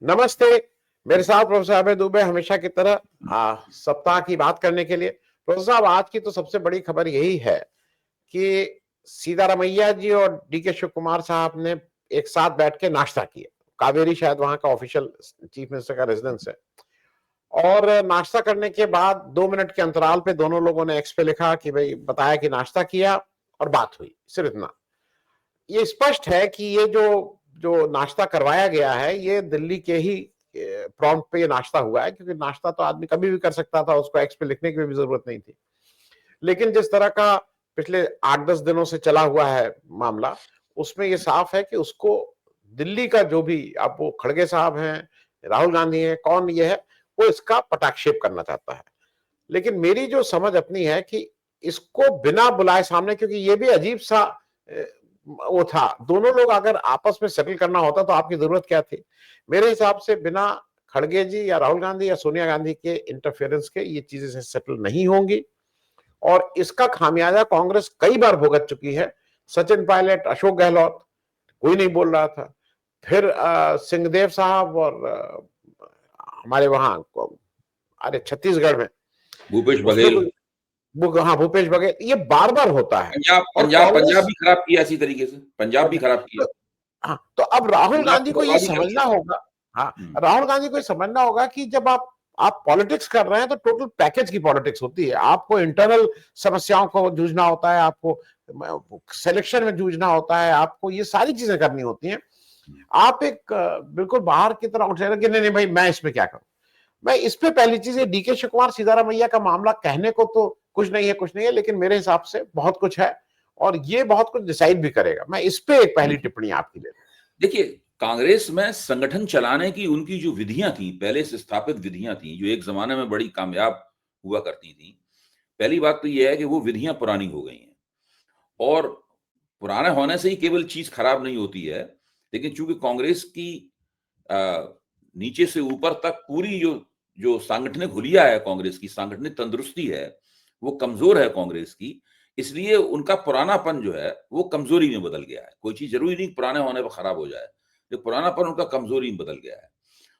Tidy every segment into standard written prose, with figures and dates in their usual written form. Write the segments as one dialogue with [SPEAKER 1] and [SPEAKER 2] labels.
[SPEAKER 1] नमस्ते। मेरे साथ प्रोफेसर अभय दुबे हमेशा की तरह सप्ताह की बात करने के लिए। प्रोफेसर साहब, आज की तो सबसे बड़ी खबर यही है कि सीतारमैया जी और डीके शिव कुमार साहब ने एक साथ बैठ के नाश्ता किया। कावेरी शायद वहां का ऑफिशियल चीफ मिनिस्टर का रेजिडेंस है। और नाश्ता करने के बाद 2 मिनट के अंतराल पे दोनों लोगों ने एक्स पे लिखा कि भाई बताया कि नाश्ता किया और बात हुई, सिर्फ इतना। ये स्पष्ट है कि ये जो जो नाश्ता करवाया गया है ये दिल्ली के ही प्रॉम्प्ट पे ये नाश्ता हुआ है, क्योंकि नाश्ता तो आदमी कभी भी कर सकता था, उसको एक्स पे लिखने की भी जरूरत नहीं थी। लेकिन जिस तरह का पिछले 8-10 दिनों से चला हुआ है मामला, उसमें ये साफ है कि उसको दिल्ली का जो भी, आप वो खड़गे साहब हैं, राहुल गांधी हैं, कौन ये है, वो इसका पटाक्षेप करना चाहता है। लेकिन मेरी जो समझ अपनी है कि इसको बिना बुलाए सामने, क्योंकि ये भी अजीब सा वो था, दोनों लोग अगर आपस में सेटल करना होता तो आपकी जरूरत क्या थी? मेरे हिसाब से बिना खड़गे जी या राहुल गांधी या सोनिया गांधी के इंटरफेरेंस के ये चीजें सेटल नहीं होंगी। और इसका खामियाजा कांग्रेस कई बार भुगत चुकी है। सचिन पायलट, अशोक गहलोत, कोई नहीं बोल रहा था। फिर सिंहदेव साहब और हमारे वहां, अरे छत्तीसगढ़ में,
[SPEAKER 2] भूपेश
[SPEAKER 1] उसमें
[SPEAKER 2] बघेल,
[SPEAKER 1] हाँ भूपेश बघेल, ये बार बार होता है।
[SPEAKER 2] पंजाब
[SPEAKER 1] और
[SPEAKER 2] पंजाब पंजाब
[SPEAKER 1] कांग्रेस,
[SPEAKER 2] भी खराब किया इसी तरीके से, पंजाब भी खराब किया।
[SPEAKER 1] तो, हाँ, तो अब राहुल
[SPEAKER 2] पंजाब
[SPEAKER 1] गांधी
[SPEAKER 2] को
[SPEAKER 1] को ये
[SPEAKER 2] बर्बाद ही
[SPEAKER 1] समझना
[SPEAKER 2] करते
[SPEAKER 1] होगा। हाँ,
[SPEAKER 2] हैं।
[SPEAKER 1] राहुल गांधी को ये समझना होगा कि जब आप पॉलिटिक्स कर रहे हैं तो टोटल पैकेज की पॉलिटिक्स होती है। आपको इंटरनल समस्याओं को जूझना होता है, आपको सिलेक्शन में जूझना होता है, आपको ये सारी चीजें करनी होती हैं। आप एक बिल्कुल बाहर की तरह उठ रहे कि नहीं नहीं भाई मैं इसमें क्या करूं। मैं इस पे पहली चीज, डीके शिव कुमार सीतारमैया का मामला कहने को तो कुछ नहीं है, कुछ नहीं है, लेकिन मेरे हिसाब से बहुत कुछ है और ये बहुत कुछ डिसाइड भी करेगा। मैं इस पे एक पहली टिप्पणी आपकी ले।
[SPEAKER 2] देखिए, कांग्रेस में संगठन चलाने की उनकी जो विधियां थी, पहले से स्थापित विधियां थी, जो एक जमाने में बड़ी कामयाब हुआ करती थी। पहली बात तो यह है कि वो विधियां पुरानी हो गई हैं, और पुराने होने से ही केवल चीज खराब नहीं होती है। लेकिन चूंकि कांग्रेस की नीचे से ऊपर तक पूरी जो जो सांगठनिक हुलिया है, कांग्रेस की सांगठनिक तंदुरुस्ती है, वो कमजोर है कांग्रेस की। इसलिए उनका पुरानापन जो है वो कमजोरी में बदल गया है। कोई चीज जरूरी नहीं पुराने होने पर खराब हो जाए, जो पुरानापन उनका कमजोरी में बदल गया है।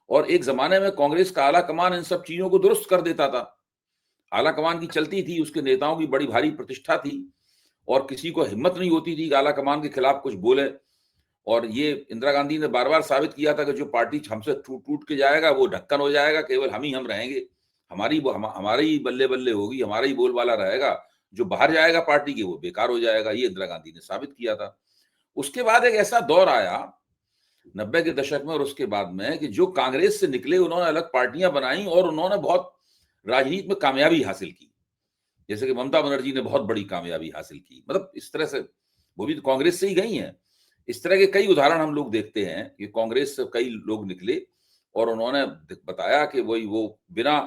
[SPEAKER 2] और एक जमाने में कांग्रेस का आला कमान इन सब चीजों को दुरुस्त कर देता था। आला कमान की चलती थी, उसके नेताओं की बड़ी भारी प्रतिष्ठा थी, और किसी को हिम्मत नहीं होती थी कि आला कमान के खिलाफ कुछ बोले। और ये इंदिरा गांधी ने बार बार साबित किया था कि जो पार्टी हमसे टूट टूट के जाएगा वो ढक्कन हो जाएगा, केवल हम रहेंगे, हमारी ही बल्ले बल्ले होगी, हमारा ही बोलबाला रहेगा। जो बाहर जाएगा पार्टी के वो बेकार हो जाएगा, ये इंदिरा गांधी ने साबित किया था। उसके बाद एक ऐसा दौर आया 90 के दशक में और उसके बाद में कि जो कांग्रेस से निकले उन्होंने अलग पार्टियां बनाई और उन्होंने बहुत राजनीति में कामयाबी हासिल की। जैसे कि ममता बनर्जी ने बहुत बड़ी कामयाबी हासिल की, मतलब इस तरह से वो भी तो कांग्रेस से ही गई हैं। इस तरह के कई उदाहरण हम लोग देखते हैं कि कांग्रेस से कई लोग निकले और उन्होंने बताया कि वही वो बिना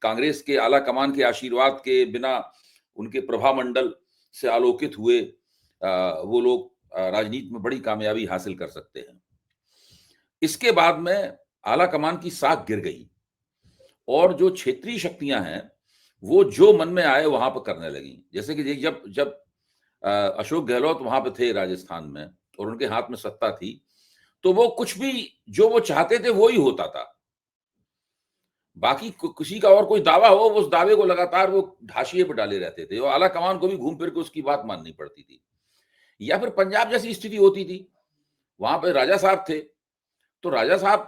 [SPEAKER 2] कांग्रेस के आला कमान के आशीर्वाद के, बिना उनके प्रभामंडल से आलोकित हुए वो लोग राजनीति में बड़ी कामयाबी हासिल कर सकते हैं। इसके बाद में आला कमान की साख गिर गई और जो क्षेत्रीय शक्तियां हैं वो जो मन में आए वहां पर करने लगी। जैसे कि जब जब अशोक गहलोत वहां पे थे राजस्थान में और उनके हाथ में सत्ता थी, तो वो कुछ भी जो वो चाहते थे वो ही होता था। बाकी किसी का और कोई दावा हो, उस दावे को लगातार वो ढाशिए पे डाले रहते थे, और आला कमान को भी घूम फिर के उसकी बात माननी पड़ती थी। या फिर पंजाब जैसी स्थिति होती थी, वहां पे राजा साहब थे, तो राजा साहब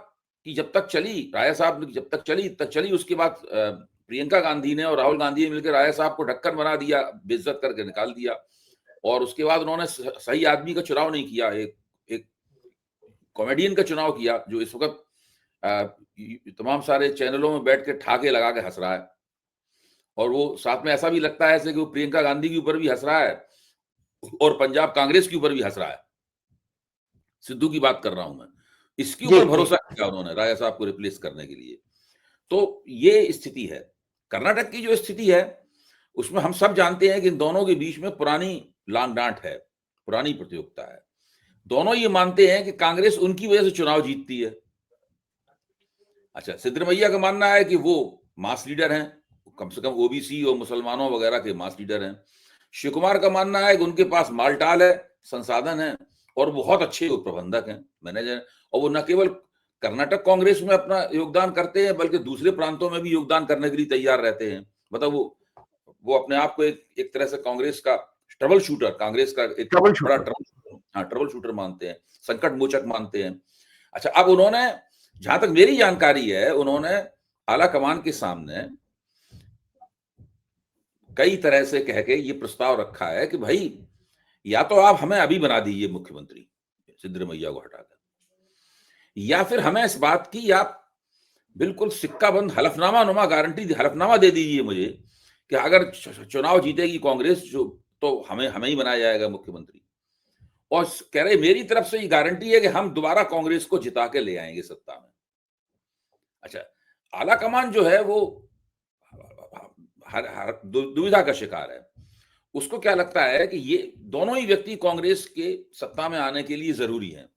[SPEAKER 2] की जब तक चली, राजा साहब जब तक चली, उसके बाद प्रियंका गांधी ने और राहुल गांधी ने मिलकर राजा साहब को ढक्कन बना दिया, बेइज्जत करके निकाल दिया। और उसके बाद उन्होंने सही आदमी का चुनाव नहीं किया, एक कॉमेडियन का चुनाव किया जो इस वक्त तमाम सारे चैनलों में बैठ के ठाके लगा के हंस रहा है, और वो साथ में ऐसा भी लगता है ऐसे कि वो प्रियंका गांधी के ऊपर भी हंस रहा है और पंजाब कांग्रेस के ऊपर भी हंस रहा है। सिद्धू की बात कर रहा हूं मैं। इसके ऊपर भरोसा किया उन्होंने राजा साहब को रिप्लेस करने के लिए। तो ये स्थिति है। कर्नाटक की जो स्थिति है उसमें हम सब जानते हैं कि इन दोनों के बीच में पुरानी लांग डांट है, पुरानी प्रतियोगिता है। दोनों ये मानते हैं कि कांग्रेस उनकी वजह से चुनाव जीतती है। अच्छा, सिद्धरमैया का मानना है कि वो मास लीडर हैं, कम से कम ओबीसी और मुसलमानों वगैरह के मास लीडर हैं। शिव कुमार का मानना है कि उनके पास मालटाल है, संसाधन है, और बहुत अच्छे प्रबंधक हैं, मैनेजर, और वो न केवल कर्नाटक कांग्रेस में अपना योगदान करते हैं, बल्कि दूसरे प्रांतों में भी योगदान करने के लिए तैयार रहते हैं। मतलब वो अपने आप को एक तरह से कांग्रेस का ट्रबल शूटर, कांग्रेस का एक बड़ा ट्रबल शूटर मानते हैं, संकट मोचक मानते हैं। अच्छा, अब उन्होंने, जहां तक मेरी जानकारी है, उन्होंने आला कमान के सामने कई तरह से कह के ये प्रस्ताव रखा है कि भाई या तो आप हमें अभी बना दीजिए मुख्यमंत्री सिद्धरमैया को हटाकर, या फिर हमें इस बात की आप बिल्कुल सिक्का बंद हलफनामा दे दीजिए मुझे कि अगर चुनाव जीतेगी कांग्रेस जो, तो हमें ही बनाया जाएगा मुख्यमंत्री। और कह रहे मेरी तरफ से ये गारंटी है कि हम दोबारा कांग्रेस को जिता के ले आएंगे सत्ता में। अच्छा, आला कमान जो है वो हर दुविधा का शिकार है। उसको क्या लगता है कि ये दोनों ही व्यक्ति कांग्रेस के सत्ता में आने के लिए जरूरी हैं,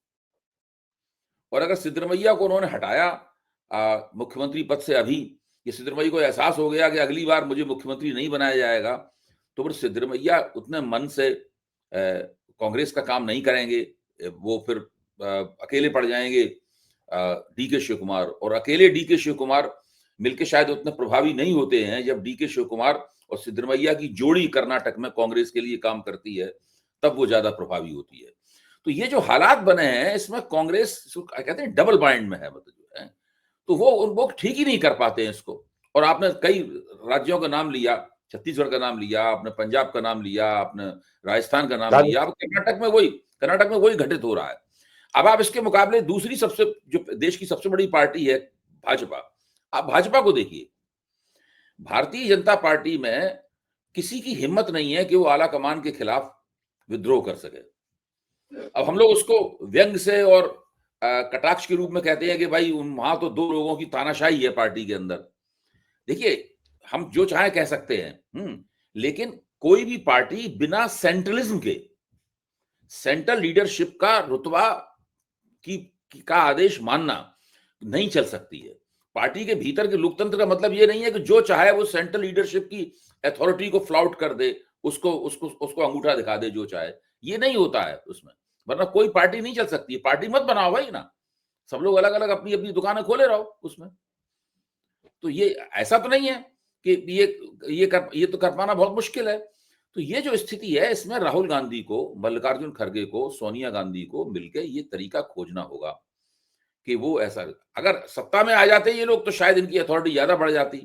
[SPEAKER 2] और अगर सिद्धरमैया को उन्होंने हटाया मुख्यमंत्री पद से अभी, ये सिद्धरमैया को एहसास हो गया कि अगली बार मुझे मुख्यमंत्री नहीं बनाया जाएगा, तो फिर सिद्धरमैया उतने मन से कांग्रेस का काम नहीं करेंगे, वो फिर अकेले पड़ जाएंगे डीके शिव कुमार, और अकेले डीके शिव कुमार मिलके शायद उतने प्रभावी नहीं होते हैं। जब डीके शिव कुमार और सिद्धरमैया की जोड़ी कर्नाटक में कांग्रेस के लिए काम करती है, तब वो ज्यादा प्रभावी होती है। तो ये जो हालात बने हैं, इसमें कांग्रेस कहते हैं डबल बाइंड में है, मतलब जो है, तो वो ठीक ही नहीं कर पाते हैं इसको। और आपने कई राज्यों का नाम लिया, छत्तीसगढ़ का नाम लिया आपने, पंजाब का नाम लिया आपने, राजस्थान का नाम लिया, अब कर्नाटक में वही घटित हो रहा है। अब आप इसके मुकाबले दूसरी सबसे, जो देश की सबसे बड़ी पार्टी है भाजपा, आप भाजपा को देखिए। भारतीय जनता पार्टी में किसी की हिम्मत नहीं है कि वो आला कमान के खिलाफ विद्रोह कर सके। अब हम लोग उसको व्यंग से और कटाक्ष के रूप में कहते हैं कि भाई वहां तो दो लोगों की तानाशाही है पार्टी के अंदर। देखिए, हम जो चाहे कह सकते हैं, लेकिन कोई भी पार्टी बिना सेंट्रलिज्म के, सेंट्रल लीडरशिप का रुतबा का आदेश मानना नहीं चल सकती है। पार्टी के भीतर के लोकतंत्र का मतलब ये नहीं है कि जो चाहे वो सेंट्रल लीडरशिप की अथॉरिटी को फ्लाउट कर दे, उसको अंगूठा दिखा दे जो चाहे, ये नहीं होता है उसमें, वरना कोई पार्टी नहीं चल सकती। पार्टी मत बनाओ भाई ना, सब लोग अलग अलग अपनी अपनी दुकानें खोले रहो उसमें। तो ये ऐसा तो नहीं है कि ये तो कर पाना बहुत मुश्किल है। तो ये जो स्थिति है, इसमें राहुल गांधी को, मल्लिकार्जुन खड़गे को, सोनिया गांधी को मिलकर ये तरीका खोजना होगा कि वो ऐसा, अगर सत्ता में आ जाते ये लोग तो शायद इनकी अथॉरिटी ज्यादा बढ़ जाती।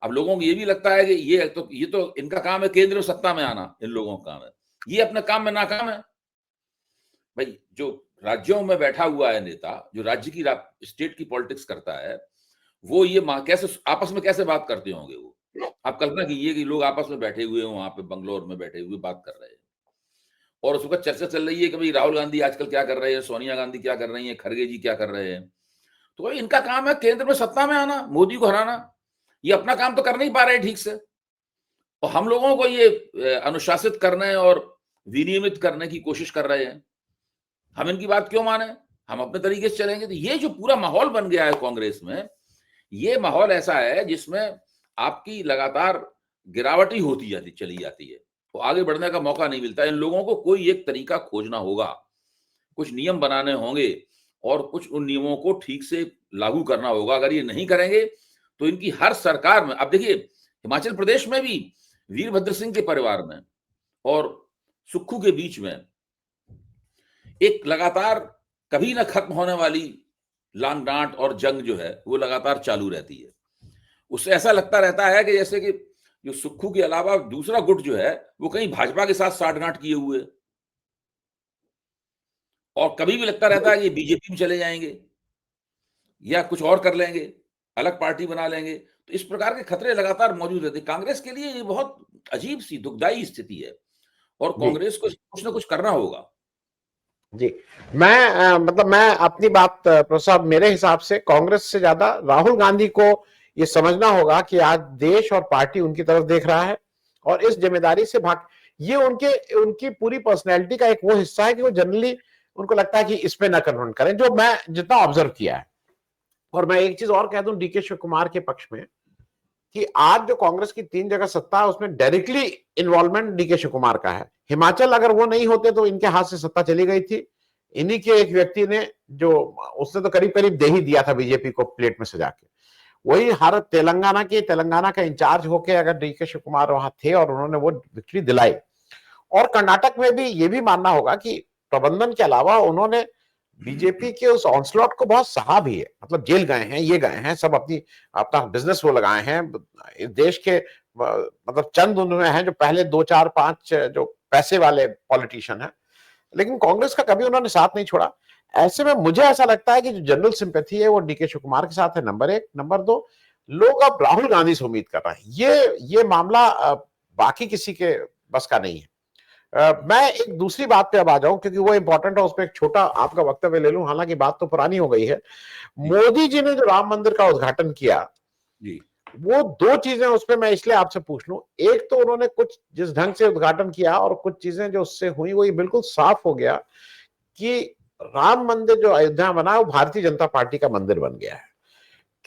[SPEAKER 2] अब लोगों को ये भी लगता है कि ये तो इनका काम है केंद्र में सत्ता में आना, इन लोगों का काम है, ये अपने काम में नाकाम है। भाई जो राज्यों में बैठा हुआ है नेता, जो राज्य की स्टेट की पॉलिटिक्स करता है, वो ये कैसे आपस में कैसे बात करते होंगे वो? आप कल्पना कीजिए कि लोग आपस में बैठे हुए हैं वहां पे बंगलोर में बैठे हुए बात कर रहे हैं, और उस वक्त चर्चा चल रही है कि भाई राहुल गांधी आजकल क्या कर रहे हैं, सोनिया गांधी क्या कर रही है, खड़गे जी क्या कर रहे हैं। तो भाई इनका काम है केंद्र में सत्ता में आना, मोदी को हराना। ये अपना काम तो कर नहीं पा रहे ठीक से, और हम लोगों को ये अनुशासित करने और विनियमित करने की कोशिश कर रहे हैं। हम इनकी बात क्यों माने, हम अपने तरीके से चलेंगे। तो ये जो पूरा माहौल बन गया है कांग्रेस में, ये माहौल ऐसा है जिसमें आपकी लगातार गिरावट ही होती चली जाती है, तो आगे बढ़ने का मौका नहीं मिलता। इन लोगों को कोई एक तरीका खोजना होगा, कुछ नियम बनाने होंगे, और कुछ उन नियमों को ठीक से लागू करना होगा। अगर ये नहीं करेंगे तो इनकी हर सरकार में, अब देखिए हिमाचल प्रदेश में भी वीरभद्र सिंह के परिवार में और सुक्खू के बीच में एक लगातार कभी ना खत्म होने वाली लांग डांट और जंग जो है वो लगातार चालू रहती है। उससे ऐसा लगता रहता है कि जैसे कि जो सुक्खू के अलावा दूसरा गुट जो है वो कहीं भाजपा के साथ साठगांठ किए हुए, और कभी भी लगता रहता है कि बीजेपी में चले जाएंगे या कुछ और कर लेंगे, अलग पार्टी बना लेंगे। तो इस प्रकार के खतरे लगातार मौजूद रहते हैं। कांग्रेस के लिए ये बहुत अजीब सी दुखदाई स्थिति है, और कांग्रेस को कुछ ना कुछ करना होगा।
[SPEAKER 1] जी, मैं अपनी बात प्रसाद, मेरे हिसाब से कांग्रेस से ज्यादा राहुल गांधी को ये समझना होगा कि आज देश और पार्टी उनकी तरफ देख रहा है, और इस जिम्मेदारी से ये उनकी पूरी पर्सनैलिटी का एक वो हिस्सा है कि वो जनरली उनको लगता है कि इस पे न कन्फ्रंट करें, जो मैं जितना ऑब्जर्व किया है। और मैं एक चीज और कह दूं डीके शिव कुमार के पक्ष में, कि आज जो कांग्रेस की 3 जगह सत्ता है उसमें directly involvement DK Shivakumar का है। हिमाचल अगर वो नहीं होते तो इनके हाथ से सत्ता चली गई थी, इन्हीं के एक व्यक्ति ने, जो उसने तो करीब करीब दे ही दिया था बीजेपी को प्लेट में सजा के, वही हर तेलंगाना का इंचार्ज होके अगर डीके शिव कुमार वहां थे और उन्होंने वो विक्ट्री दिलाई। और कर्नाटक में भी ये भी मानना होगा कि प्रबंधन के अलावा उन्होंने बीजेपी के उस ऑनस्लॉट को बहुत सहा भी है। मतलब जेल गए हैं, ये गए हैं, सब अपना बिजनेस वो लगाए हैं। देश के मतलब चंद उनमें हैं जो पहले 2 4 5 जो पैसे वाले पॉलिटिशियन हैं, लेकिन कांग्रेस का कभी उन्होंने साथ नहीं छोड़ा। ऐसे में मुझे ऐसा लगता है कि जो जनरल सिंपैथी है वो डीके शिव कुमार के साथ है, नंबर 1। नंबर 2, लोग अब राहुल गांधी से उम्मीद कर रहे हैं। ये मामला बाकी किसी के बस का नहीं है। मैं एक दूसरी बात पे अब आ जाऊं, क्योंकि वो इंपॉर्टेंट है, उस पर एक छोटा आपका वक्तव्य ले लूं, हालांकि बात तो पुरानी हो गई है। मोदी जी ने जो राम मंदिर का उद्घाटन किया, वो 2 चीजें उसमें मैं इसलिए आपसे पूछ लूं। एक तो उन्होंने कुछ जिस ढंग से उद्घाटन किया और कुछ चीजें जो उससे हुई, वो ये बिल्कुल साफ हो गया कि राम मंदिर जो अयोध्या बना वो भारतीय जनता पार्टी का मंदिर बन गया है।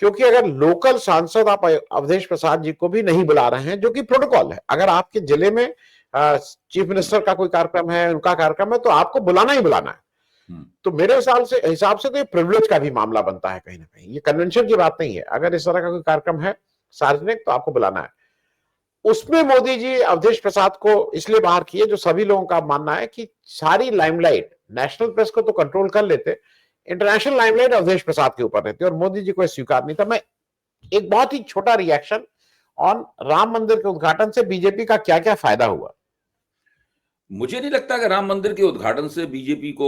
[SPEAKER 1] क्योंकि अगर लोकल सांसद आप अवधेश प्रसाद जी को भी नहीं बुला रहे हैं, जो कि प्रोटोकॉल है, अगर आपके जिले में चीफ मिनिस्टर का कोई कार्यक्रम है, उनका कार्यक्रम है, तो आपको बुलाना ही बुलाना है। तो मेरे हिसाब से तो ये प्रिविलेज का भी मामला बनता है कहीं ना कहीं। ये कन्वेंशन की बात नहीं है। अगर इस तरह का कोई कार्यक्रम है सार्वजनिक, तो आपको बुलाना है। उसमें मोदी जी अवधेश प्रसाद को इसलिए बाहर किए, जो सभी लोगों का मानना है कि सारी लाइमलाइट नेशनल प्रेस को तो कंट्रोल कर लेते, इंटरनेशनल लाइमलाइट अवधेश प्रसाद के ऊपर रहती, और मोदी जी को स्वीकार नहीं था। मैं एक बहुत ही छोटा रिएक्शन ऑन राम मंदिर के उद्घाटन से बीजेपी का क्या क्या फायदा हुआ।
[SPEAKER 2] मुझे नहीं लगता कि राम मंदिर के उद्घाटन से बीजेपी को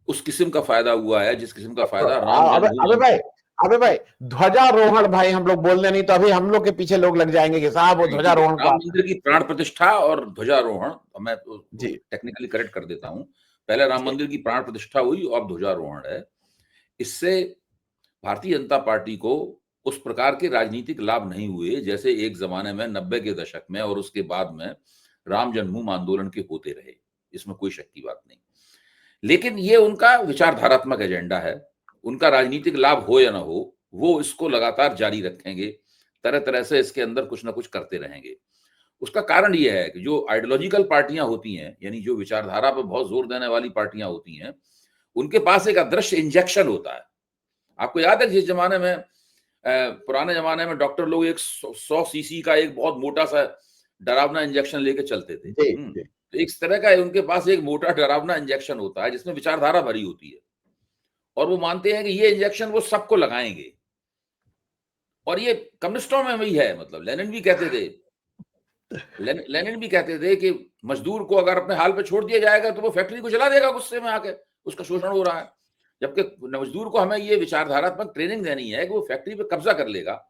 [SPEAKER 2] उस किस्म का फायदा हुआ है जिस किस्म का फायदा राम जन्मभूमि।
[SPEAKER 1] अबे भाई, ध्वजारोहण भाई हम लोग बोलने नहीं तो अभी हम लोग के पीछे लोग लग जाएंगे कि साहब वो ध्वजारोहण
[SPEAKER 2] राम मंदिर की प्राण प्रतिष्ठा और ध्वजारोहण, मैं टेक्निकली करेक्ट कर देता हूं, पहले राम मंदिर की प्राण प्रतिष्ठा हुई और अब ध्वजारोहण है। इससे भारतीय जनता पार्टी को उस प्रकार के राजनीतिक लाभ नहीं हुए जैसे एक जमाने में 90 के दशक में और उसके बाद में राम जन्मभूमि आंदोलन के होते रहे, इसमें कोई शक की बात नहीं। लेकिन ये उनका विचारधारात्मक एजेंडा है, उनका राजनीतिक लाभ हो या ना हो, वो इसको लगातार जारी रखेंगे, तरह तरह से इसके अंदर कुछ ना कुछ करते रहेंगे। उसका कारण ये है कि जो आइडियोलॉजिकल पार्टियां होती हैं, यानी जो विचारधारा पर बहुत जोर देने वाली पार्टियां होती हैं, उनके पास एक अदृश्य इंजेक्शन होता है। आपको याद है जिस जमाने में पुराने जमाने में डॉक्टर लोग एक 100 सीसी का एक बहुत मोटा सा डरावना इंजेक्शन लेके चलते थे। तो इस तरह का उनके पास एक मोटा डरावना इंजेक्शन होता है जिसमें विचारधारा भरी होती है, और वो मानते हैं कि ये इंजेक्शन वो सबको लगाएंगे। और ये कम्युनिस्टों में भी है। मतलब लेनिन भी कहते थे कि मजदूर को अगर अपने हाल पे छोड़ दिया जाएगा तो वो फैक्ट्री को जला देगा गुस्से में आके, उसका शोषण हो रहा है। जबकि मजदूर को हमें ये विचारधारात्मक ट्रेनिंग देनी है कि वो फैक्ट्री पे कब्जा कर लेगा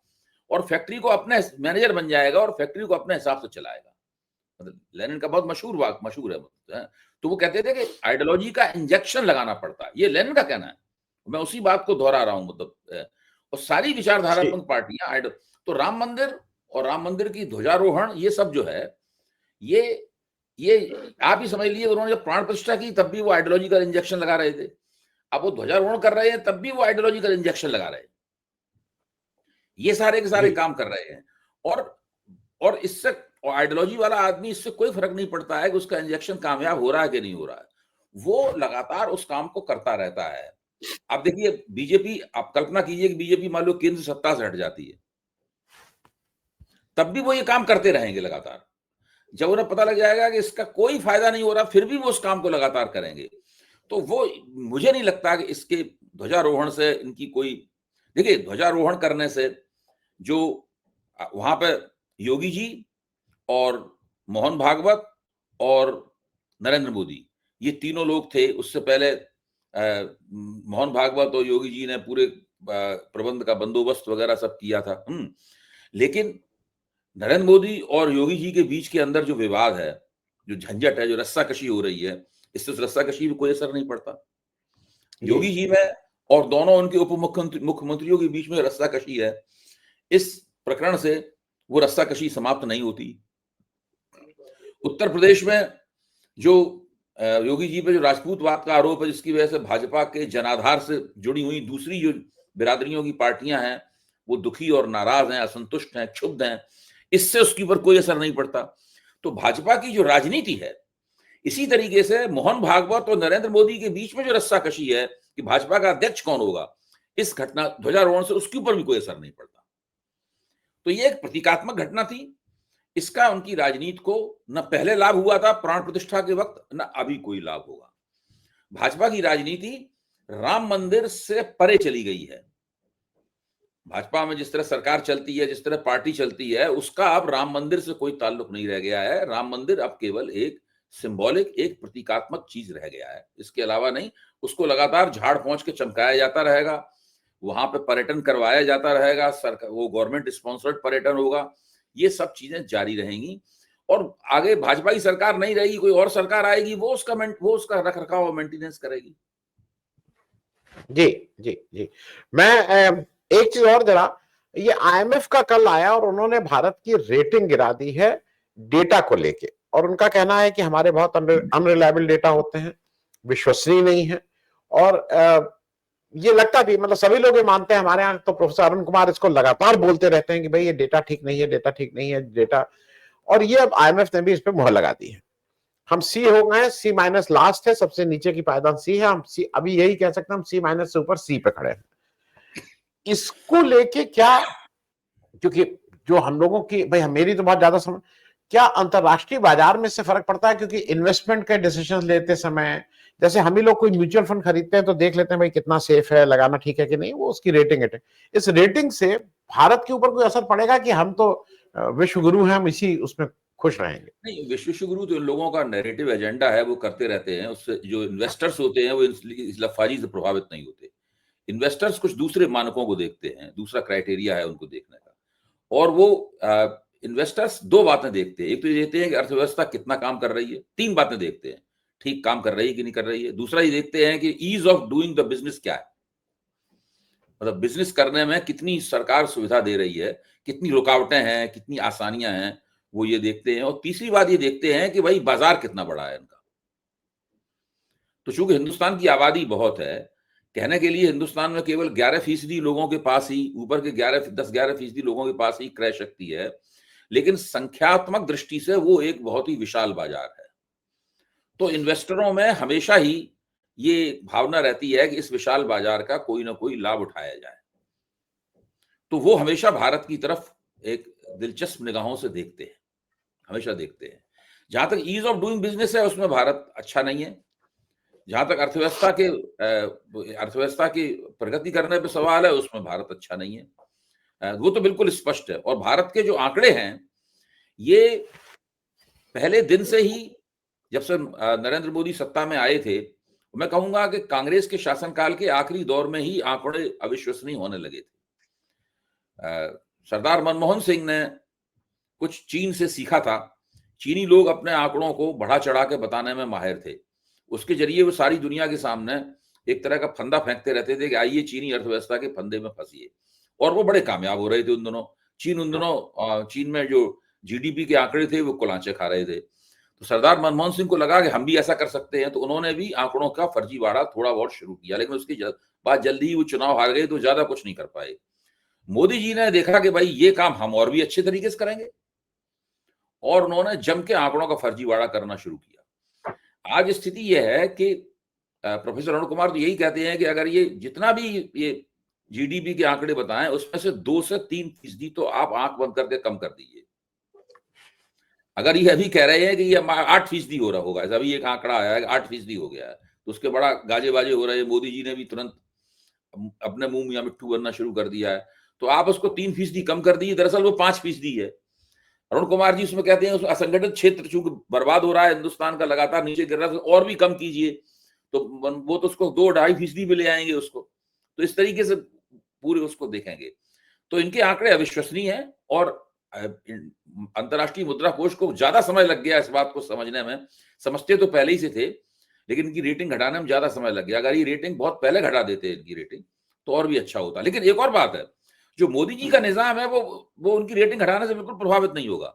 [SPEAKER 2] और फैक्ट्री को अपने मैनेजर बन जाएगा और फैक्ट्री को अपने हिसाब से चलाएगा। मतलब लेनिन का बहुत मशहूर है। तो वो कहते थे कि आइडियोलॉजी का इंजेक्शन लगाना पड़ता है, ये लेनिन का कहना है। मैं उसी बात को दोहरा रहा हूं। मतलब और सारी विचारधारात्मक पार्टियां, तो राम मंदिर और राम मंदिर की ध्वजारोहण, ये सब जो है, ये आप ही समझ लीजिए, उन्होंने जब प्राण प्रतिष्ठा की तब भी वो आइडियोलॉजिकल इंजेक्शन लगा रहे थे, अब वो ध्वजारोहण कर रहे हैं तब भी वो आइडियोलॉजिकल इंजेक्शन लगा रहे हैं। ये सारे के सारे काम कर रहे हैं। और इससे आइडियोलॉजी वाला आदमी, इससे कोई फर्क नहीं पड़ता है कि उसका इंजेक्शन कामयाब हो रहा है कि नहीं हो रहा है, वो लगातार उस काम को करता रहता है। अब देखिए बीजेपी, आप कल्पना कीजिए कि बीजेपी मान लो केंद्र सत्ता से हट जाती है, तब भी वो ये काम करते रहेंगे लगातार। जब उन्हें पता लग जाएगा कि इसका कोई फायदा नहीं हो रहा, फिर भी वो उस काम को लगातार करेंगे। तो वो, मुझे नहीं लगता कि इसके ध्वजारोहण से इनकी कोई, देखिए ध्वजारोहण करने से जो वहां पे योगी जी और मोहन भागवत और नरेंद्र मोदी, ये तीनों लोग थे। उससे पहले मोहन भागवत और योगी जी ने पूरे प्रबंध का बंदोबस्त वगैरह सब किया था। लेकिन नरेंद्र मोदी और योगी जी के बीच के अंदर जो विवाद है, जो झंझट है, जो रस्साकशी हो रही है, इससे रस्साकशी में कोई असर नहीं पड़ता। योगी जी में और दोनों उनके उप मुख्यमंत्रियों के बीच में रस्साकशी है, इस प्रकरण से वो रस्साकशी समाप्त नहीं होती। उत्तर प्रदेश में जो योगी जी पे जो राजपूतवाद का आरोप है, जिसकी वजह से भाजपा के जनाधार से जुड़ी हुई दूसरी जो बिरादरियों की पार्टियां हैं, वो दुखी और नाराज हैं, असंतुष्ट हैं, क्षुब्ध हैं, इससे उसके ऊपर कोई असर नहीं पड़ता। तो भाजपा की जो राजनीति है, इसी तरीके से मोहन भागवत और नरेंद्र मोदी के बीच में जो रस्साकशी है कि भाजपा का अध्यक्ष कौन होगा, इस घटना ध्वजारोहण से उसके ऊपर भी कोई असर नहीं पड़ता। तो ये एक प्रतीकात्मक घटना थी। इसका उनकी राजनीति को न पहले लाभ हुआ था प्राण प्रतिष्ठा के वक्त, न अभी कोई लाभ होगा। भाजपा की राजनीति राम मंदिर से परे चली गई है। भाजपा में जिस तरह सरकार चलती है, जिस तरह पार्टी चलती है, उसका अब राम मंदिर से कोई ताल्लुक नहीं रह गया है। राम मंदिर अब केवल एक सिंबॉलिक, एक प्रतीकात्मक चीज रह गया है, इसके अलावा नहीं। उसको लगातार झाड़ पहुंच के चमकाया जाता रहेगा, वहां पे पर्यटन करवाया जाता रहेगा, सरकार वो गवर्नमेंट स्पॉन्सर्ड पर्यटन होगा, ये सब चीजें जारी रहेंगी। और आगे भाजपा की सरकार नहीं रहेगी, कोई और सरकार आएगी, वो उसका रख रखाव और मेंटेनेंस करेगी।
[SPEAKER 1] जी जी जी। मैं एक चीज और जरा, ये आईएमएफ का कल आया और उन्होंने भारत की रेटिंग गिरा दी है डेटा को लेके, और उनका कहना है कि हमारे बहुत अनरिलायबल डेटा होते हैं, विश्वसनीय नहीं है। और ये लगता भी, मतलब सभी लोग ये मानते हैं, हमारे यहाँ तो प्रोफेसर अरुण कुमार इसको लगातार बोलते रहते हैं कि भाई ये डेटा ठीक नहीं है, डेटा ठीक नहीं है, डेटा। और ये अब आईएमएफ ने भी इस पे मुहर लगा दी है। हम सी हो गए, सी माइनस लास्ट है, सबसे नीचे की पायदान सी है, हम सी अभी यही कह सकते हैं, हम सी माइनस से ऊपर सी पे खड़े हैं। इसको लेके क्या, क्योंकि जो हम लोगों की, भाई मेरी तो बहुत ज्यादा समझ, क्या अंतरराष्ट्रीय बाजार में इससे फर्क पड़ता है? क्योंकि इन्वेस्टमेंट के डिसीजन लेते समय, जैसे हम ही लोग कोई म्यूचुअल फंड खरीदते हैं तो देख लेते हैं भाई कितना सेफ है, लगाना ठीक है कि नहीं, वो उसकी रेटिंग है। इस रेटिंग से भारत के ऊपर कोई असर पड़ेगा कि हम तो विश्व गुरु हैं, हम इसी उसमें खुश रहेंगे?
[SPEAKER 2] नहीं, विश्व गुरु तो इन लोगों का नैरेटिव एजेंडा है, वो करते रहते हैं। उससे जो इन्वेस्टर्स होते हैं वो इस लफाजी से प्रभावित नहीं होते। इन्वेस्टर्स कुछ दूसरे मानकों को देखते हैं, दूसरा क्राइटेरिया है उनको देखने का। और वो इन्वेस्टर्स दो बातें देखते हैं। एक तो ये देखते हैं कि अर्थव्यवस्था कितना काम कर रही है, तीन बातें देखते हैं, ठीक काम कर रही है कि नहीं कर रही है। दूसरा ये देखते हैं कि ease of doing the business क्या है, मतलब बिजनेस करने में कितनी सरकार सुविधा दे रही है, कितनी रुकावटें हैं, कितनी आसानियां हैं, वो ये देखते हैं। और तीसरी बात ये देखते हैं कि भाई बाजार कितना बड़ा है इनका। तो चूंकि हिंदुस्तान की आबादी बहुत है, कहने के लिए हिंदुस्तान में केवल 11% लोगों के पास ही, ऊपर के 10-11% लोगों के पास ही क्रय शक्ति है, लेकिन संख्यात्मक दृष्टि से वो एक बहुत ही विशाल बाजार है। तो इन्वेस्टरों में हमेशा ही ये भावना रहती है कि इस विशाल बाजार का कोई ना कोई लाभ उठाया जाए, तो वो हमेशा भारत की तरफ एक दिलचस्प निगाहों से देखते हैं, हमेशा देखते हैं। जहां तक ईज ऑफ डूइंग बिजनेस है, उसमें भारत अच्छा नहीं है। जहां तक अर्थव्यवस्था की प्रगति करने पे सवाल है, उसमें भारत अच्छा नहीं है, वो तो बिल्कुल स्पष्ट है। और भारत के जो आंकड़े हैं, ये पहले दिन से ही, जब से नरेंद्र मोदी सत्ता में आए थे, मैं कहूंगा कि कांग्रेस के शासनकाल के आखिरी दौर में ही आंकड़े अविश्वसनीय होने लगे थे। सरदार मनमोहन सिंह ने कुछ चीन से सीखा था। चीनी लोग अपने आंकड़ों को बढ़ा चढ़ा के बताने में माहिर थे। उसके जरिए वो सारी दुनिया के सामने एक तरह का फंदा फेंकते रहते थे कि आइए चीनी अर्थव्यवस्था के फंदे में फंसिए, और वो बड़े कामयाब हो रहे थे उन दिनों। चीन में जो जीडीपी के आंकड़े थे वो कुलांचे खा रहे थे। तो सरदार मनमोहन सिंह को लगा कि हम भी ऐसा कर सकते हैं, तो उन्होंने भी आंकड़ों का फर्जीवाड़ा थोड़ा बहुत शुरू किया, लेकिन उसके बाद जल्दी ही वो चुनाव हार गए, तो ज्यादा कुछ नहीं कर पाए। मोदी जी ने देखा कि भाई ये काम हम और भी अच्छे तरीके से करेंगे, और उन्होंने जम के आंकड़ों का फर्जीवाड़ा करना शुरू किया। आज स्थिति यह है कि प्रोफेसर अरुण कुमार तो यही कहते हैं कि अगर ये जितना भी ये जीडीपी के आंकड़े बताएं, उसमें से 2 से 3% तो आप आंख बंद करके कम कर दीजिए। अगर ये अभी कह रहे हैं कि ये 8% हो रहा होगा, ऐसा भी एक आंकड़ा आया है कि 8% हो गया है, तो उसके बड़ा गाजे बाजे हो रहे हैं। मोदी जी ने भी तुरंत अपने मुंह मियां मिट्टू बनना शुरू कर दिया है। तो आप उसको 3% कम कर दीजिए, दरअसल वो 5% है। अरुण कुमार जी उसमें कहते हैं असंगठित क्षेत्र चूंकि बर्बाद हो रहा है, हिंदुस्तान का लगातार नीचे गिर रहा है, और भी कम कीजिए, तो वो तो उसको 2-2.5% भी ले आएंगे उसको। तो इस तरीके से पूरे उसको देखेंगे। तो इनके आंकड़े अविश्वसनीय हैं, और अंतर्राष्ट्रीय मुद्रा कोष को ज्यादा समय लग गया इस बात को समझने में। समझते तो पहले ही से थे, लेकिन इनकी रेटिंग घटाने में ज्यादा समय लग गया। अगर ये रेटिंग बहुत पहले घटा देते इनकी रेटिंग, तो और भी अच्छा होता। लेकिन एक और बात है, जो मोदी जी का निजाम है वो उनकी रेटिंग घटाने से बिल्कुल प्रभावित नहीं होगा।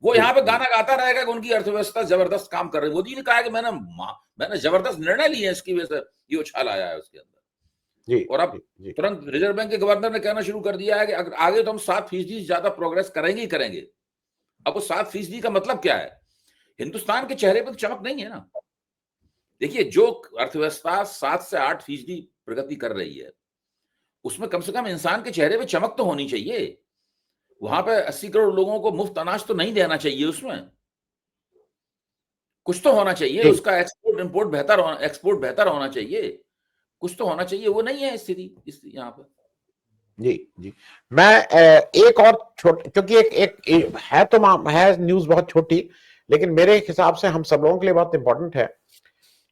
[SPEAKER 2] वो यहाँ पे गाना गाता रहेगा कि उनकी अर्थव्यवस्था जबरदस्त काम कर रही है। मोदी ने कहा कि मैंने जबरदस्त निर्णय लिए हैं, इसकी वजह से ये उछाल आया है उसके अंदर। और अब तुरंत रिजर्व बैंक के गवर्नर ने कहना शुरू कर दिया है कि अगर आगे तो हम 7% ज्यादा प्रोग्रेस करेंगे ही करेंगे। अब वो 7% का मतलब क्या है हिंदुस्तान के चेहरे पर तो चमक नहीं है ना। देखिए, जो अर्थव्यवस्था 7 से 8% प्रगति कर रही है, उसमें कम से कम इंसान के चेहरे पे चमक तो होनी चाहिए। वहां पे 80 करोड़ लोगों को मुफ्त अनाज तो नहीं देना चाहिए, उसमें कुछ तो होना चाहिए,
[SPEAKER 1] जी
[SPEAKER 2] उसका एक्सपोर्ट बेहतर होना चाहिए, कुछ तो होना चाहिए। वो नहीं है स्थिति इस यहाँ पे।
[SPEAKER 1] जी जी। मैं एक और छोट क्योंकि एक है तो है न्यूज बहुत छोटी, लेकिन मेरे हिसाब से हम सब लोगों के लिए बहुत इंपॉर्टेंट है।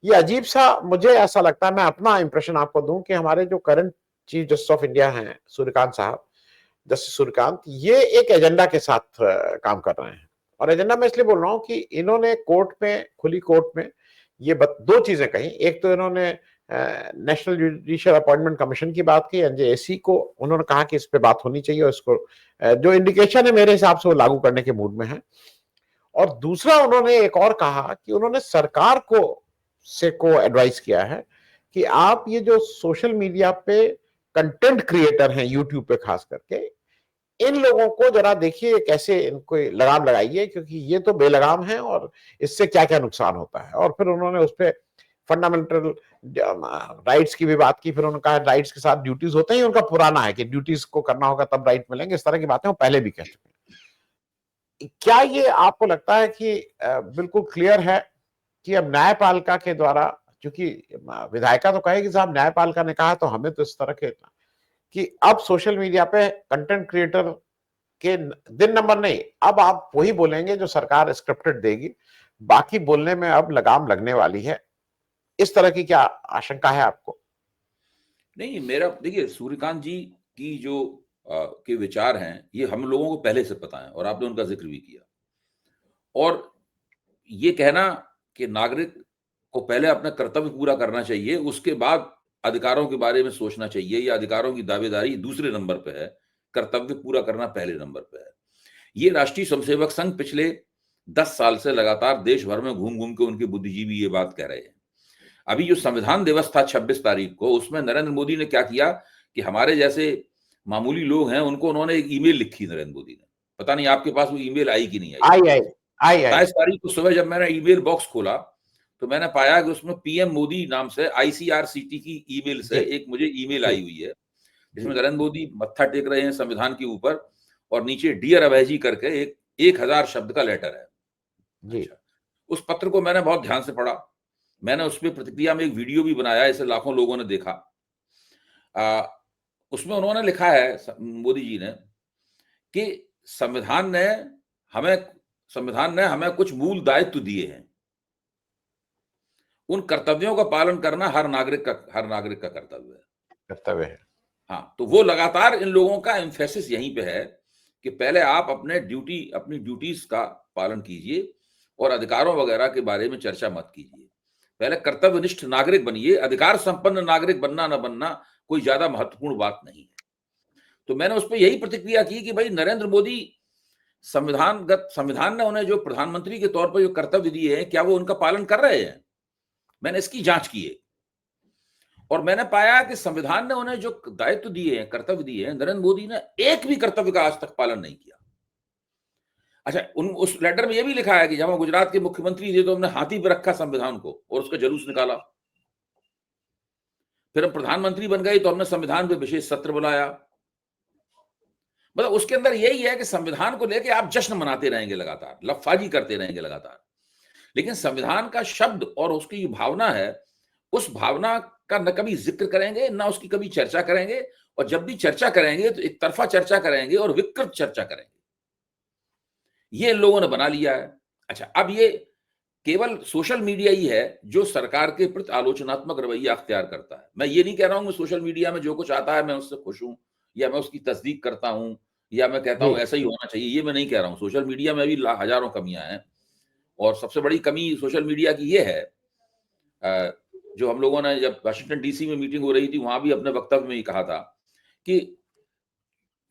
[SPEAKER 1] ये अजीब सा मुझे ऐसा लगता है, मैं अपना इंप्रेशन आपको दूं कि हमारे जो current chief justice of India हैं सूर्यकांत साहब, जस्टिस सूर्यकांत, ये एक एजेंडा के साथ काम कर रहे हैं। और एजेंडा मैं इसलिए बोल रहा हूं कि इन्होंने कोर्ट में, खुली कोर्ट में ये दो चीजें कही। एक तो इन्होंने नेशनल जुडिशियल अपॉइंटमेंट कमीशन की बात की, एनजेएसी को उन्होंने कहा कि इस पे बात होनी चाहिए और इसको जो इंडिकेशन है मेरे हिसाब से वो लागू करने के मूड में है। और दूसरा उन्होंने एक और कहा कि उन्होंने सरकार को एडवाइस किया है कि आप ये जो सोशल मीडिया पे कंटेंट क्रिएटर हैं, यूट्यूब पे खास करके, इन लोगों को जरा देखिए कैसे इनको लगाम लगाइए, क्योंकि ये तो बेलगाम है और इससे क्या क्या नुकसान होता है। और फिर उन्होंने उस पर फंडामेंटल राइट्स की भी बात की। फिर उन्होंने कहा राइट्स के साथ ड्यूटीज होते हैं, उनका पुराना है कि ड्यूटीज को करना होगा तब राइट मिलेंगे। इस तरह की बातें वो पहले भी कह चुके हैं। क्या ये आपको लगता है कि बिल्कुल क्लियर है कि अब न्यायपालिका के द्वारा, क्योंकि विधायिका तो कहेगी साहब न्यायपालिका ने कहा तो हमें तो इस तरह के, कि अब सोशल मीडिया पे कंटेंट क्रिएटर के दिन नंबर नहीं, अब आप वही बोलेंगे जो सरकार स्क्रिप्टेड देगी, बाकी बोलने में अब लगाम लगने वाली है। इस तरह की क्या आशंका है आपको?
[SPEAKER 2] नहीं, मेरा देखिए, सूर्यकांत जी की जो के विचार हैं, ये हम लोगों को पहले से पता है और आपने उनका जिक्र भी किया। और ये कहना कि नागरिक को पहले अपना कर्तव्य पूरा करना चाहिए, उसके बाद अधिकारों के बारे में सोचना चाहिए, या अधिकारों की दावेदारी दूसरे नंबर पे है, कर्तव्य पूरा करना पहले नंबर पे है। ये राष्ट्रीय स्वयंसेवक संघ पिछले 10 साल से लगातार देश भर में घूम घूम के उनके बुद्धिजीवी ये बात कह रहे हैं। अभी जो संविधान दिवस था 26 तारीख को, उसमें नरेंद्र मोदी ने क्या किया कि हमारे जैसे मामूली लोग हैं उनको उन्होंने एक ईमेल लिखी नरेंद्र मोदी ने। पता नहीं आपके पास वो ईमेल आई कि नहीं आई।
[SPEAKER 1] आई आई आई आई
[SPEAKER 2] 27 तारीख को सुबह जब मैंने ईमेल बॉक्स खोला तो मैंने पाया कि उसमें पीएम मोदी नाम से आईसीआरसीटी की ईमेल से एक मुझे ईमेल आई हुई है, जिसमें नरेंद्र मोदी मत्था टेक रहे हैं संविधान के ऊपर और नीचे डियर अभय जी करके एक 1000 शब्द का लेटर है। अच्छा, उस पत्र को मैंने बहुत ध्यान से पढ़ा। मैंने उसमें प्रतिक्रिया में एक वीडियो भी बनाया, इसे लाखों लोगों ने देखा। उसमें उन्होंने लिखा है मोदी जी ने कि संविधान ने हमें कुछ मूल दायित्व दिए हैं, उन कर्तव्यों का पालन करना हर नागरिक का कर्तव्य है। हाँ, तो वो लगातार इन लोगों का एम्फेसिस यहीं पे है कि पहले आप अपनी ड्यूटीज का पालन कीजिए और अधिकारों वगैरह के बारे में चर्चा मत कीजिए। पहले कर्तव्यनिष्ठ नागरिक बनिए। अधिकार संपन्न नागरिक बनना न बनना कोई ज्यादा महत्वपूर्ण बात नहीं है। तो मैंने उस पर यही प्रतिक्रिया की कि भाई नरेंद्र मोदी संविधान ने उन्हें जो प्रधानमंत्री के तौर पर जो कर्तव्य दिए हैं, क्या वो उनका पालन कर रहे हैं? मैंने इसकी जांच की है और मैंने पाया कि संविधान ने उन्हें जो दायित्व दिए हैं, कर्तव्य दिए हैं, नरेंद्र मोदी ने एक भी कर्तव्य का आज तक पालन नहीं किया। अच्छा, उस लेटर में यह भी लिखा है कि जब हम गुजरात के मुख्यमंत्री थे तो हमने हाथी पर रखा संविधान को और उसका जुलूस निकाला। फिर हम प्रधानमंत्री बन गए तो हमने संविधान पे विशेष सत्र बुलाया। मतलब उसके अंदर यही है कि संविधान को लेके आप जश्न मनाते रहेंगे लगातार, लफाजी करते रहेंगे लगातार, लेकिन संविधान का शब्द और उसकी जो भावना है, उस भावना का न कभी जिक्र करेंगे न उसकी कभी चर्चा करेंगे, और जब भी चर्चा करेंगे तो एक तरफा चर्चा करेंगे और विकृत चर्चा करेंगे। ये इन लोगों ने बना लिया है। अच्छा, अब ये केवल सोशल मीडिया ही है जो सरकार के प्रति आलोचनात्मक रवैया अख्तियार करता है। मैं ये नहीं कह रहा हूं कि सोशल मीडिया में जो कुछ आता है मैं उससे खुश हूं या मैं उसकी तस्दीक करता हूं या मैं कहता हूं ऐसा ही होना चाहिए, ये मैं नहीं कह रहा हूं। सोशल मीडिया में भी हजारों कमियां हैं और सबसे बड़ी कमी सोशल मीडिया की ये है, जो हम लोगों ने जब वाशिंगटन डीसी में मीटिंग हो रही थी वहां भी अपने वक्तव्य में ही कहा था कि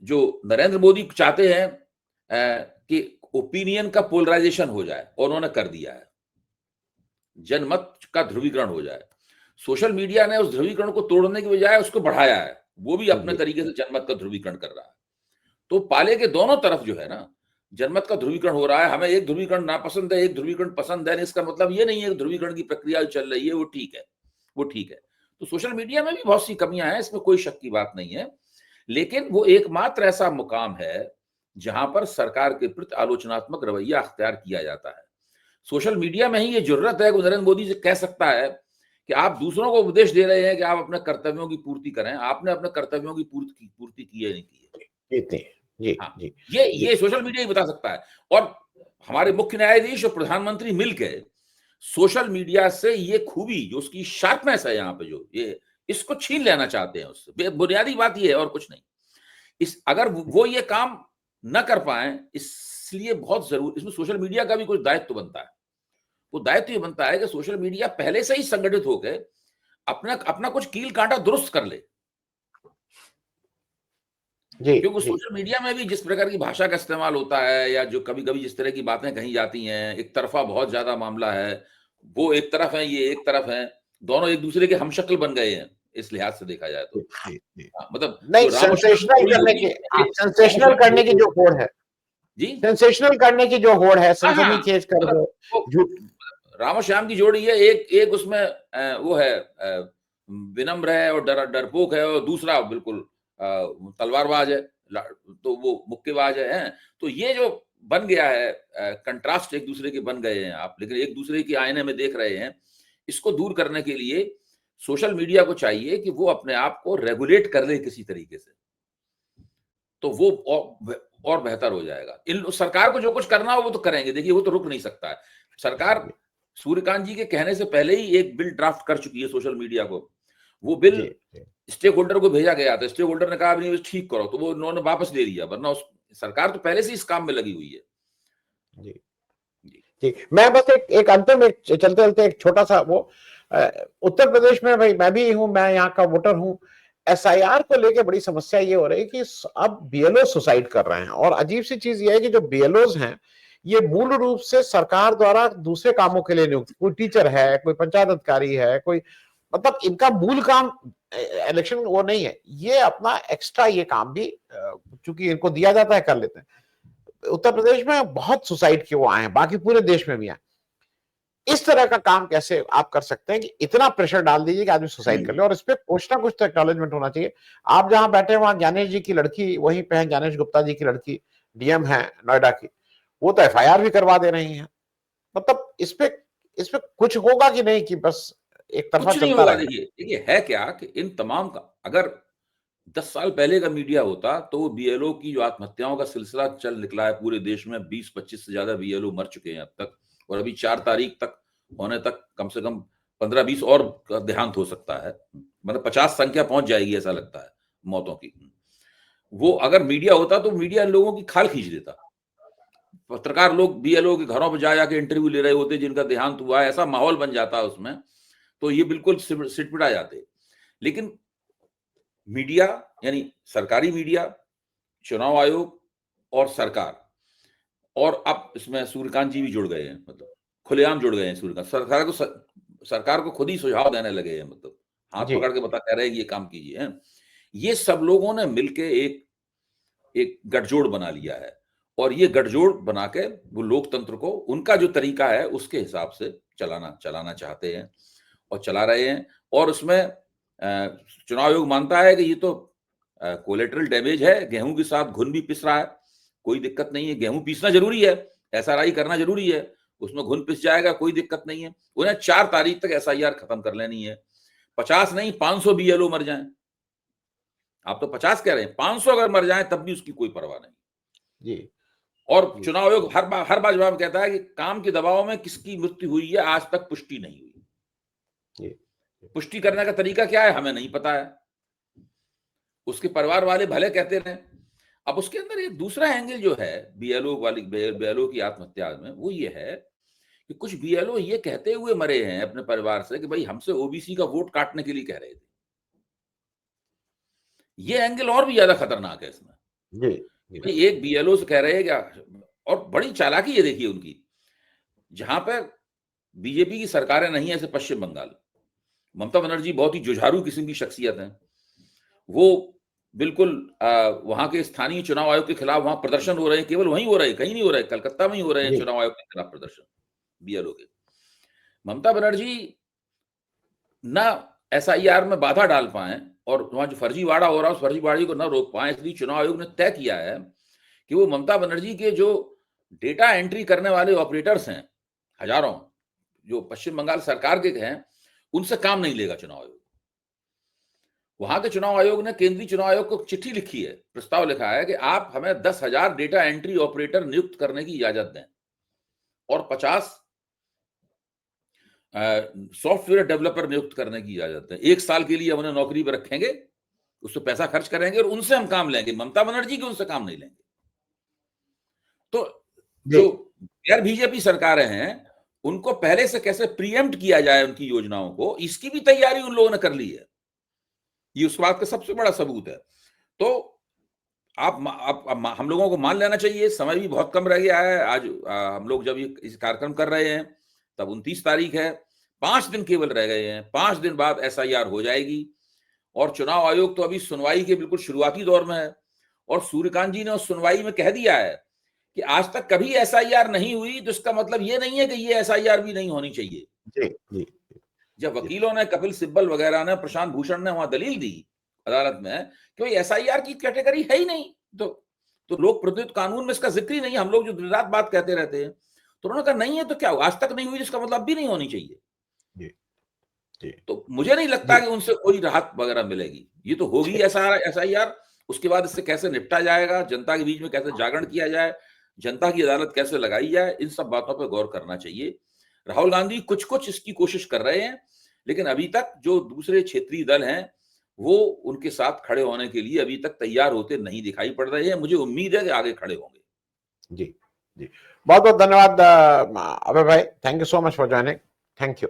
[SPEAKER 2] जो नरेंद्र मोदी चाहते हैं कि ओपिनियन का पोलराइजेशन हो जाए, और उन्होंने कर दिया है, जनमत का ध्रुवीकरण हो जाए। सोशल मीडिया ने उस ध्रुवीकरण को तोड़ने की बजाय उसको बढ़ाया है, वो भी अपने तरीके से जनमत का ध्रुवीकरण कर रहा है। तो पाले के दोनों तरफ जो है ना, जनमत का ध्रुवीकरण हो रहा है, हमें एक ध्रुवीकरण नापसंद है, एक ध्रुवीकरण पसंद है, इसका मतलब ये नहीं है कि ध्रुवीकरण की प्रक्रिया चल रही है वो ठीक है, वो ठीक है। तो सोशल मीडिया में भी बहुत सी कमियां हैं, इसमें कोई शक की बात नहीं है, लेकिन वो एकमात्र ऐसा मुकाम है जहां पर सरकार के प्रति आलोचनात्मक रवैया अख्तियार किया जाता है। सोशल मीडिया में ही ये जरूरत है कि नरेंद्र मोदी से कह सकता है कि आप दूसरों को उपदेश दे रहे हैं कि आप अपने कर्तव्यों की पूर्ति करें, आपने अपने कर्तव्यों की पूर्ति की है नहीं की है।
[SPEAKER 1] जी
[SPEAKER 2] हाँ,
[SPEAKER 1] जी
[SPEAKER 2] ये सोशल मीडिया ही बता सकता है। और हमारे मुख्य न्यायाधीश और प्रधानमंत्री मिलकर सोशल मीडिया से ये खूबी जो उसकी शार्पनेस है यहाँ पे जो ये इसको छीन लेना चाहते हैं उससे। बुनियादी बात ये है और कुछ नहीं। इस अगर वो ये काम न कर पाए, इसलिए बहुत जरूर इसमें सोशल मीडिया का भी कुछ दायित्व बनता है। वो दायित्व ये बनता है कि सोशल मीडिया पहले से ही संगठित होकर अपना अपना कुछ कील कांटा दुरुस्त कर ले। क्योंकि सोशल मीडिया में भी जिस प्रकार की भाषा का इस्तेमाल होता है या जो कभी कभी जिस तरह की बातें कही जाती हैं, एक तरफा बहुत ज्यादा मामला है, वो एक तरफ है, ये एक तरफ है, दोनों एक दूसरे के हमशक्ल बन गए हैं इस लिहाज से देखा जाए तो। मतलब
[SPEAKER 1] नहीं,
[SPEAKER 2] जो राम और श्याम की जोड़ी होती है,
[SPEAKER 1] सेंसेशनल करने की जो होड़ है
[SPEAKER 2] जी,
[SPEAKER 1] सेंसेशनल करने की जो होड़ है, सनसनीखेज कर दो,
[SPEAKER 2] झूठ। राम और श्याम की जोड़ी है, एक उसमें वो है विनम्र है और डरपोक है, और दूसरा बिल्कुल तलवारबाज है, तो वो मुक्केबाज है। तो ये जो बन गया है कंट्रास्ट एक दूसरे के बन गए हैं आप, लेकिन एक दूसरे के आईने में देख रहे हैं। इसको दूर करने के लिए सोशल मीडिया को चाहिए कि वो अपने आप को रेगुलेट कर ले किसी तरीके से, तो वो और बेहतर हो जाएगा। इन सरकार को जो कुछ करना हो वो तो करेंगे, देखिए वो तो रुक नहीं सकता है। सरकार सूर्यकांत जी के कहने से पहले ही एक बिल ड्राफ्ट कर चुकी है सोशल मीडिया को। वो बिल स्टेक होल्डर को भेजा गया था, स्टेक होल्डर ने कहा नहीं ठीक करो, तो वो उन्होंने वापस ले लिया, वरना सरकार तो पहले से इस काम में लगी हुई है।
[SPEAKER 1] जी जी, मैं बस एक अंतर में चलते चलते एक छोटा सा वो उत्तर प्रदेश में, भाई मैं भी हूं, मैं यहाँ का वोटर हूं। एसआईआर को लेके बड़ी समस्या ये हो रही है कि अब बीएलओ सुसाइड कर रहे हैं, और अजीब सी चीज ये है कि जो बीएलओज हैं ये मूल रूप से सरकार द्वारा दूसरे कामों के लिए नियुक्त, कोई टीचर है, कोई पंचायत अधिकारी है, कोई मतलब इनका मूल काम इलेक्शन वो नहीं है, ये अपना एक्स्ट्रा ये काम भी चूंकि इनको दिया जाता है कर लेते हैं। उत्तर प्रदेश में बहुत सुसाइड के वो आए हैं, बाकी पूरे देश में भी आए। इस तरह का काम कैसे आप कर सकते हैं कि इतना प्रेशर डाल दीजिए कि आदमी सुसाइड कर ले, और इस पे कुछ ना कुछ तो एक्नॉलेजमेंट होना चाहिए। आप जहां बैठे वहां ज्ञानेश जी की लड़की वहीं पे है, ज्ञानेश गुप्ता जी की लड़की डीएम है नोएडा की, वो तो एफआईआर भी करवा दे रही है। मतलब इस पे कुछ होगा कि नहीं, कि बस एक तरफा
[SPEAKER 2] कुछ नहीं
[SPEAKER 1] चलता
[SPEAKER 2] होगा।
[SPEAKER 1] रहेगा?
[SPEAKER 2] देखिए है क्या कि इन तमाम का अगर 10 साल पहले का मीडिया होता तो बीएलओ की जो आत्महत्याओं का सिलसिला चल निकला है पूरे देश में, 20-25 से ज्यादा बीएलओ मर चुके हैं अब तक, और अभी 4 तारीख तक होने तक कम से कम 15-20 और का देहांत हो सकता है, मतलब 50 संख्या पहुंच जाएगी ऐसा लगता है मौतों की। वो अगर मीडिया होता तो मीडिया लोगों की खाल खींच देता, पत्रकार लोग बीएलओ के घरों पर जा जाके इंटरव्यू ले रहे होते जिनका देहांत हुआ है, ऐसा माहौल बन जाता है उसमें, तो ये बिल्कुल सिटपिटा जाते। लेकिन मीडिया यानी सरकारी मीडिया, चुनाव आयोग और सरकार, और अब इसमें सूर्यकांत जी भी जुड़ गए हैं, मतलब खुलेआम जुड़ गए हैं सूर्यकांत, सरकार को खुद ही सुझाव देने लगे हैं, मतलब हाथ पकड़ के कह रहे हैं ये काम कीजिए। ये सब लोगों ने मिलके एक गठजोड़ बना लिया है, और ये गठजोड़ बना के वो लोकतंत्र को उनका जो तरीका है उसके हिसाब से चलाना चाहते हैं और चला रहे हैं। और उसमें चुनाव आयोग मानता है कि ये तो कोलेटरल डैमेज है, गेहूं के साथ घुन भी पिस रहा है, कोई दिक्कत नहीं है, गेहूं पीसना जरूरी है, एसआरआई करना जरूरी है, उसमें घुन पिस जाएगा, कोई दिक्कत नहीं है। उन्हें 4 तारीख तक एसआईआर खत्म कर लेनी है। 50 नहीं 500 बीएलओ मर जाएं, आप तो 50 कह रहे हैं, 500 अगर मर जाएं तब भी उसकी कोई परवाह नहीं
[SPEAKER 1] जी।
[SPEAKER 2] और चुनाव आयोग हर बार जवाब कहता है कि काम के दबाव में किसकी मृत्यु हुई है आज तक पुष्टि नहीं हुई। पुष्टि करने का तरीका क्या है हमें नहीं पता है, उसके परिवार वाले भले कहते रहे। अब उसके अंदर एक दूसरा एंगल जो है बीएलओ की आत्महत्या में, वो ये है कि कुछ बीएलओ ये कहते हुए मरे हैं अपने परिवार से कि भाई हमसे ओबीसी का वोट काटने के लिए कह रहे थे। ये एंगल और भी ज्यादा खतरनाक है इसमें। भाई एक बीएलओ से कह रहे हैं क्या, और बड़ी चालाकी है देखिए उनकी, जहां पर बीजेपी की सरकारें नहीं है, जैसे पश्चिम बंगाल, ममता बनर्जी बहुत ही जुझारू किस्म की शख्सियत है, वो बिल्कुल वहां के स्थानीय चुनाव आयोग के खिलाफ वहां प्रदर्शन हो रहे हैं, केवल वहीं हो रहे हैं, कहीं नहीं हो रहे हैं, कलकत्ता में ही हो रहे हैं चुनाव आयोग के खिलाफ प्रदर्शन, बीएलओ के। ममता बनर्जी ना एसआईआर में बाधा डाल पाए और वहां जो फर्जीवाड़ा हो रहा है उस फर्जीवाड़े को ना रोक पाए, इसलिए चुनाव आयोग ने तय किया है कि वो ममता बनर्जी के जो डेटा एंट्री करने वाले ऑपरेटर्स हैं हजारों, जो पश्चिम बंगाल सरकार के हैं, उनसे काम नहीं लेगा चुनाव आयोग। वहां के चुनाव आयोग ने केंद्रीय चुनाव आयोग को चिट्ठी लिखी है, प्रस्ताव लिखा है कि आप हमें 10,000 डेटा एंट्री ऑपरेटर नियुक्त करने की इजाजत दें और 50 सॉफ्टवेयर डेवलपर नियुक्त करने की इजाजत दें। 1 साल के लिए हम उन्हें नौकरी पर रखेंगे, उस पर पैसा खर्च करेंगे और उनसे हम काम लेंगे, ममता बनर्जी के उनसे काम नहीं लेंगे। तो जो गैर बीजेपी सरकारें हैं उनको पहले से कैसे प्रीएम्प्ट किया जाए उनकी योजनाओं को, इसकी भी तैयारी उन लोगों ने कर ली है। ये उस बात का सबसे बड़ा सबूत है। तो हम लोगों को मान लेना चाहिए, समय भी बहुत कम रह गया है। आज हम लोग जब इस कार्यक्रम कर रहे हैं तब 29 तारीख है, 5 दिन केवल रह गए हैं। 5 दिन बाद एसआईआर हो जाएगी और चुनाव आयोग तो अभी सुनवाई के बिल्कुल शुरुआती दौर में है और सूर्यकांत जी ने उस सुनवाई में कह दिया है कि आज तक कभी एसआईआर नहीं हुई, तो इसका मतलब ये नहीं है कि ये एसआईआर भी नहीं होनी चाहिए।
[SPEAKER 1] जी।
[SPEAKER 2] जब वकीलों ने, कपिल सिब्बल वगैरह ने, प्रशांत भूषण ने वहां दलील दी अदालत में कि भाई एसआईआर की कैटेगरी है ही नहीं, तो लोक प्रतिनिधित्व कानून में इसका जिक्र ही नहीं, हम लोग जो दिन रात बात कहते रहते हैं, तो उन्होंने कहा नहीं है तो क्या, आज तक नहीं हुई जिसका मतलब भी नहीं होनी चाहिए। तो मुझे नहीं लगता कि उनसे कोई राहत वगैरह मिलेगी। ये तो होगी एसआईआर, उसके बाद इससे कैसे निपटा जाएगा, जनता के बीच में कैसे जागरण किया जाए, जनता की अदालत कैसे लगाई जाए, इन सब बातों पर गौर करना चाहिए। राहुल गांधी कुछ कुछ इसकी कोशिश कर रहे हैं, लेकिन अभी तक जो दूसरे क्षेत्रीय दल हैं वो उनके साथ खड़े होने के लिए अभी तक तैयार होते नहीं दिखाई पड़ रहे हैं। मुझे उम्मीद है कि आगे खड़े होंगे।
[SPEAKER 1] जी, बहुत बहुत धन्यवाद अभय भाई, thank you so much for joining, thank you.